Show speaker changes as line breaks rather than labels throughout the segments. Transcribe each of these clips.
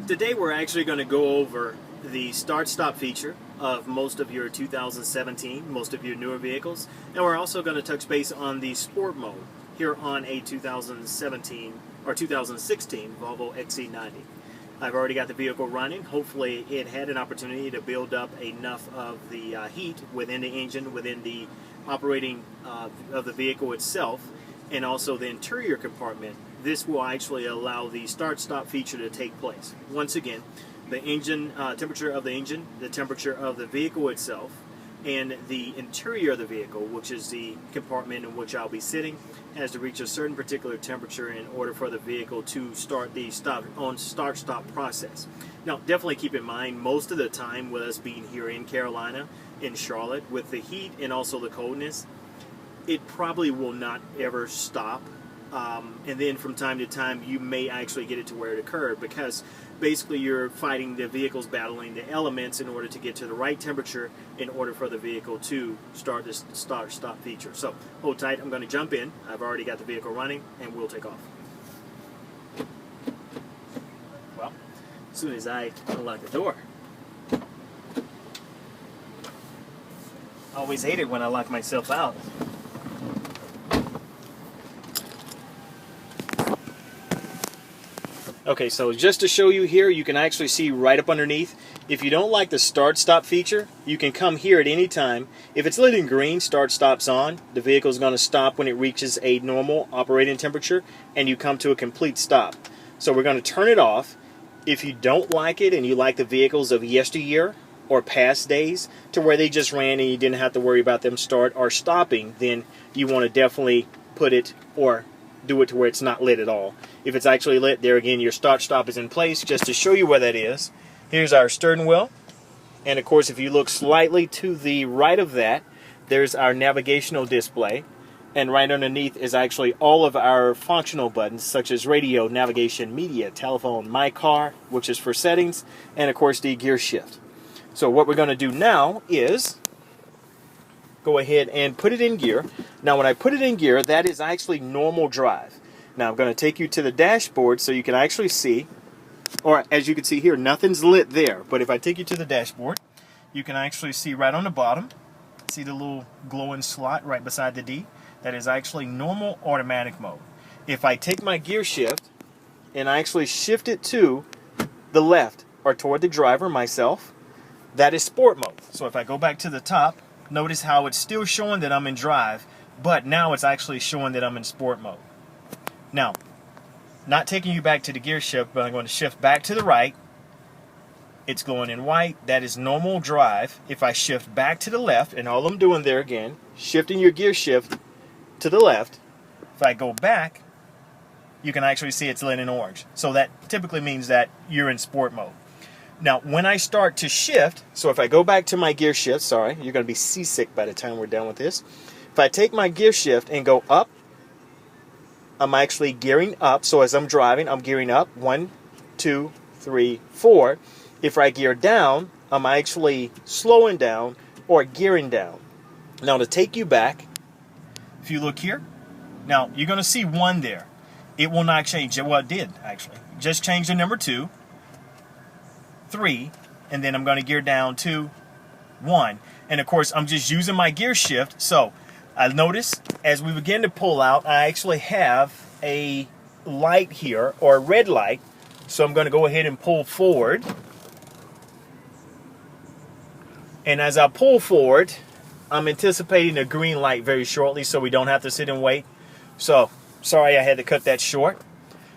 Today we're actually going to go over the start-stop feature of most of your 2017, most of your newer vehicles, and we're also going to touch base on the sport mode here on a 2017 or 2016 Volvo XC90. I've already got the vehicle running. Hopefully it had an opportunity to build up enough of the heat within the engine, within the operating of the vehicle itself, and also the interior compartment. This will actually allow the start-stop feature to take place. Once again, the engine temperature of the engine, the temperature of the vehicle itself, and the interior of the vehicle, which is the compartment in which I'll be sitting, has to reach a certain particular temperature in order for the vehicle to start the start-stop process. Now, definitely keep in mind, most of the time with us being here in Carolina, in Charlotte, with the heat and also the coldness, it probably will not ever stop. And then from time to time you may actually get it to where it occurred, because basically you're fighting the vehicles, battling the elements in order to get to the right temperature in order for the vehicle to start this start-stop feature. So hold tight, I'm going to jump in. I've already got the vehicle running and we'll take off. Well, as soon as I unlock the door. I always hate it when I lock myself out. Okay, so just to show you here, you can actually see right up underneath. If you don't like the start-stop feature, you can come here at any time. If it's lit in green, start-stop's on. The vehicle is going to stop when it reaches a normal operating temperature, and you come to a complete stop. So we're going to turn it off. If you don't like it and you like the vehicles of yesteryear or past days to where they just ran and you didn't have to worry about them start or stopping, then you want to definitely put it or do it to where it's not lit at all. If it's actually lit, there again, your start-stop is in place. Just to show you where that is, here's our steering wheel. And of course, if you look slightly to the right of that, there's our navigational display. And right underneath is actually all of our functional buttons, such as radio, navigation, media, telephone, my car, which is for settings, and of course the gear shift. So what we're going to do now is go ahead and put it in gear. Now when I put it in gear, that is actually normal drive. Now I'm going to take you to the dashboard so you can actually see, or as you can see here, nothing's lit there. But if I take you to the dashboard, you can actually see right on the bottom, see the little glowing slot right beside the D? That is actually normal automatic mode. If I take my gear shift and I actually shift it to the left or toward the driver, myself, that is sport mode. So if I go back to the top, notice how it's still showing that I'm in drive, but now it's actually showing that I'm in sport mode. Now, not taking you back to the gear shift, but I'm going to shift back to the right. It's going in white. That is normal drive. If I shift back to the left, and all I'm doing there again, shifting your gear shift to the left, if I go back, you can actually see it's lit in orange. So that typically means that you're in sport mode. Now, when I start to shift, so if I go back to my gear shift, sorry, you're going to be seasick by the time we're done with this. If I take my gear shift and go up, I'm actually gearing up. So as I'm driving, I'm gearing up. 1, 2, 3, 4. If I gear down, I'm actually slowing down or gearing down. Now to take you back, if you look here, now you're going to see 1 there. It will not change. Well, it did actually. Just change the number 2. 3, and then I'm going to gear down to 1, and of course I'm just using my gear shift. So I notice as we begin to pull out, I actually have a light here, or a red light, so I'm going to go ahead and pull forward, and as I pull forward, I'm anticipating a green light very shortly, so we don't have to sit and wait. So sorry I had to cut that short,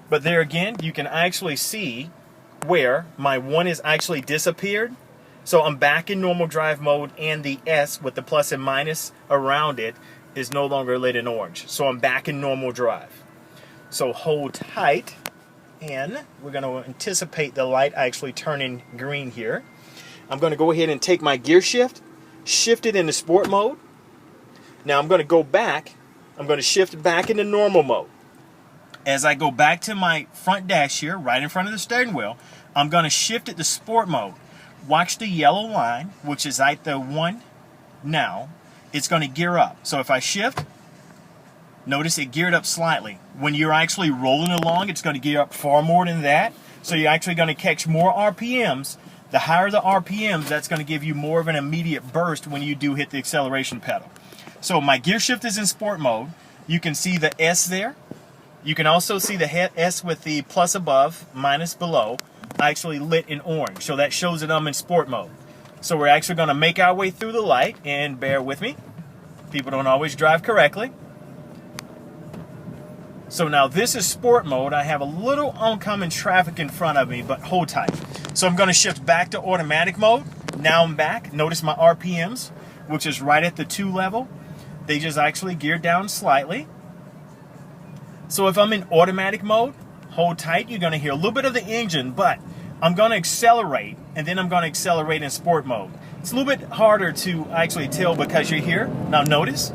but there again you can actually see where my 1 is actually disappeared. So I'm back in normal drive mode, and the S with the plus and minus around it is no longer lit in orange. So I'm back in normal drive. So hold tight, and we're going to anticipate the light actually turning green here. I'm going to go ahead and take my gear shift, shift it into sport mode. Now I'm going to go back. I'm going to shift back into normal mode. As I go back to my front dash here, right in front of the steering wheel, I'm going to shift it to sport mode. Watch the yellow line, which is at the 1 now. It's going to gear up. So if I shift, notice it geared up slightly. When you're actually rolling along, it's going to gear up far more than that. So you're actually going to catch more RPMs. The higher the RPMs, that's going to give you more of an immediate burst when you do hit the acceleration pedal. So my gear shift is in sport mode. You can see the S there. You can also see the S with the plus above, minus below, actually lit in orange. So that shows that I'm in sport mode. So we're actually going to make our way through the light, and bear with me. People don't always drive correctly. So now this is sport mode. I have a little oncoming traffic in front of me, but hold tight. So I'm going to shift back to automatic mode. Now I'm back. Notice my RPMs, which is right at the 2 level. They just actually geared down slightly. So if I'm in automatic mode, hold tight. You're going to hear a little bit of the engine, but I'm going to accelerate, and then I'm going to accelerate in sport mode. It's a little bit harder to actually tell because you're here. Now notice,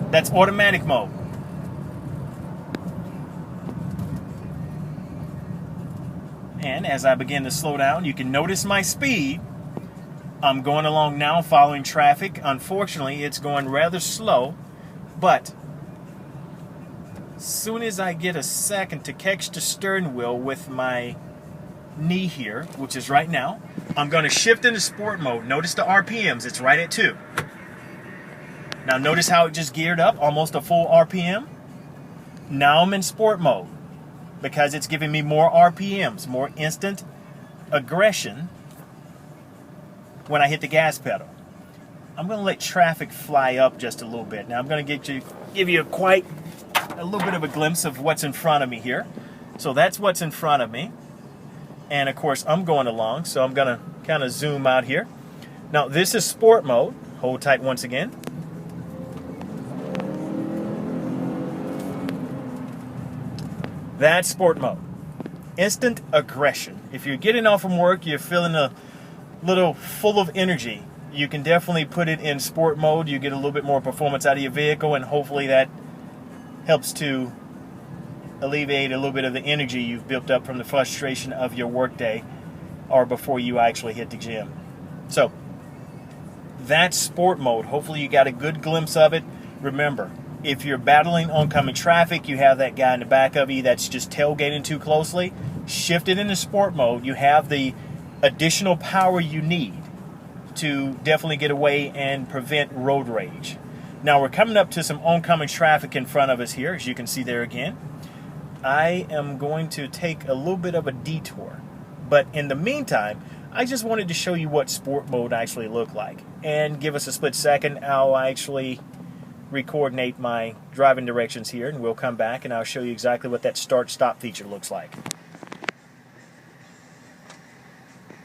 that's automatic mode. And as I begin to slow down, you can notice my speed. I'm going along now following traffic. Unfortunately, it's going rather slow, but as soon as I get a second to catch the steering wheel with my knee here, which is right now, I'm going to shift into sport mode. Notice the RPMs, it's right at 2. Now notice how it just geared up, almost a full RPM. Now I'm in sport mode because it's giving me more RPMs, more instant aggression when I hit the gas pedal. I'm going to let traffic fly up just a little bit. Now I'm going to give you quite a little bit of a glimpse of what's in front of me here. So that's what's in front of me. And of course I'm going along, so I'm going to kind of zoom out here. Now this is sport mode. Hold tight once again. That's sport mode. Instant aggression. If you're getting off from work, you're feeling a little full of energy, you can definitely put it in sport mode. You get a little bit more performance out of your vehicle, and hopefully that helps to alleviate a little bit of the energy you've built up from the frustration of your workday or before you actually hit the gym. So that's sport mode. Hopefully you got a good glimpse of it. Remember, if you're battling oncoming traffic, you have that guy in the back of you that's just tailgating too closely, shift it into sport mode. You have the additional power you need to definitely get away and prevent road rage. Now we're coming up to some oncoming traffic in front of us here, as you can see there again. I am going to take a little bit of a detour, but in the meantime, I just wanted to show you what sport mode actually looked like, and give us a split second. I'll actually recoordinate my driving directions here, and we'll come back and I'll show you exactly what that start-stop feature looks like.